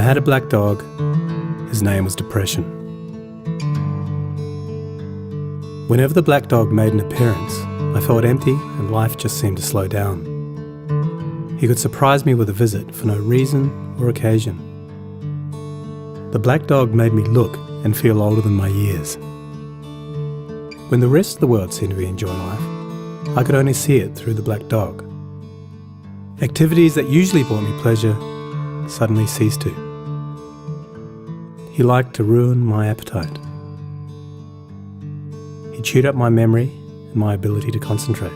had a black dog. His name was Depression. Whenever the black dog made an appearance, I felt empty and life just seemed to slow down. He could surprise me with a visit for no reason or occasion. The black dog made me look and feel older than my years. When the rest of the world seemed to be enjoying life, I could only see it through the black dog. Activities that usually brought me pleasure suddenly ceased to. He liked to ruin my appetite. He chewed up my memory and my ability to concentrate.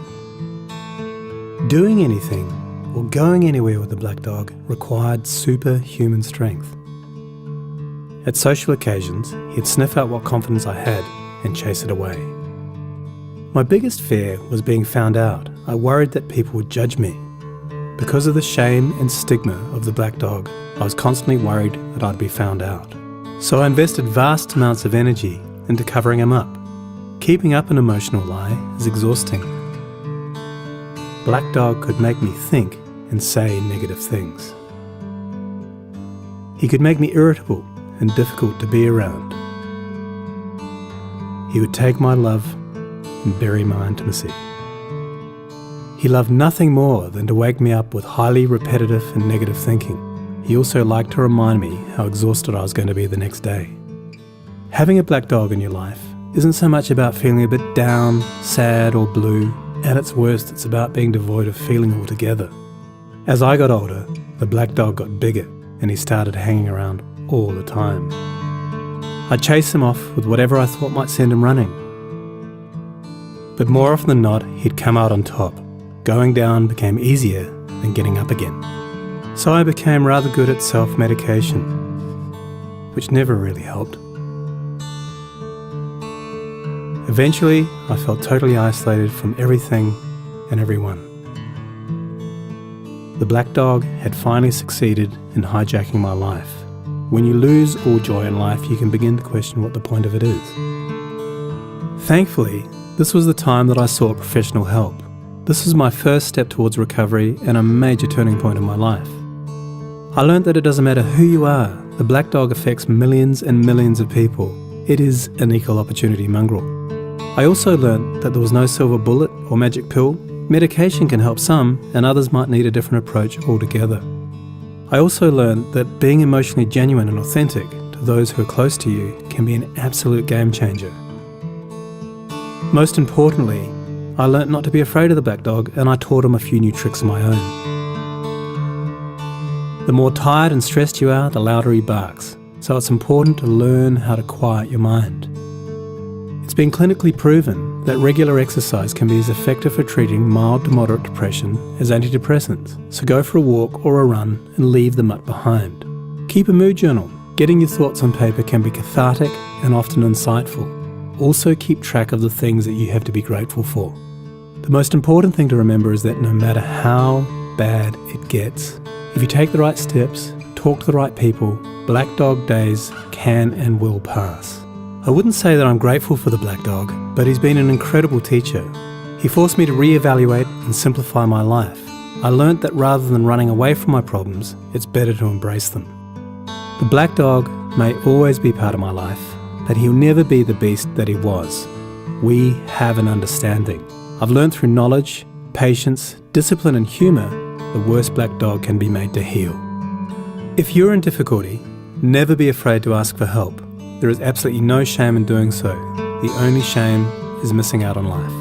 Doing anything or going anywhere with the black dog required superhuman strength. At social occasions, he'd sniff out what confidence I had and chase it away. My biggest fear was being found out. I worried that people would judge me. Because of the shame and stigma of the black dog, I was constantly worried that I'd be found out. So I invested vast amounts of energy into covering him up. Keeping up an emotional lie is exhausting. Black dog could make me think and say negative things. He could make me irritable and difficult to be around. He would take my love and bury my intimacy. He loved nothing more than to wake me up with highly repetitive and negative thinking. He also liked to remind me how exhausted I was going to be the next day. Having a black dog in your life isn't so much about feeling a bit down, sad or blue. At its worst, it's about being devoid of feeling altogether. As I got older, the black dog got bigger and he started hanging around all the time. I'd chase him off with whatever I thought might send him running. But more often than not, he'd come out on top. Going down became easier than getting up again. So I became rather good at self-medication, which never really helped. Eventually, I felt totally isolated from everything and everyone. The black dog had finally succeeded in hijacking my life. When you lose all joy in life, you can begin to question what the point of it is. Thankfully, this was the time that I sought professional help. This was my first step towards recovery and a major turning point in my life. I learned that it doesn't matter who you are, the black dog affects millions and millions of people. It is an equal opportunity mongrel. I also learned that there was no silver bullet or magic pill. Medication can help some, and others might need a different approach altogether. I also learned that being emotionally genuine and authentic to those who are close to you can be an absolute game changer. Most importantly, I learnt not to be afraid of the black dog, and I taught him a few new tricks of my own. The more tired and stressed you are, the louder he barks, so it's important to learn how to quiet your mind. It's been clinically proven that regular exercise can be as effective for treating mild to moderate depression as antidepressants, so go for a walk or a run and leave the mutt behind. Keep a mood journal. Getting your thoughts on paper can be cathartic and often insightful. Also keep track of the things that you have to be grateful for. The most important thing to remember is that no matter how bad it gets, if you take the right steps, talk to the right people, black dog days can and will pass. I wouldn't say that I'm grateful for the black dog, but he's been an incredible teacher. He forced me to reevaluate and simplify my life. I learnt that rather than running away from my problems, it's better to embrace them. The black dog may always be part of my life, but he'll never be the beast that he was. We have an understanding. I've learned through knowledge, patience, discipline and humour, the worst black dog can be made to heal. If you're in difficulty, never be afraid to ask for help. There is absolutely no shame in doing so. The only shame is missing out on life.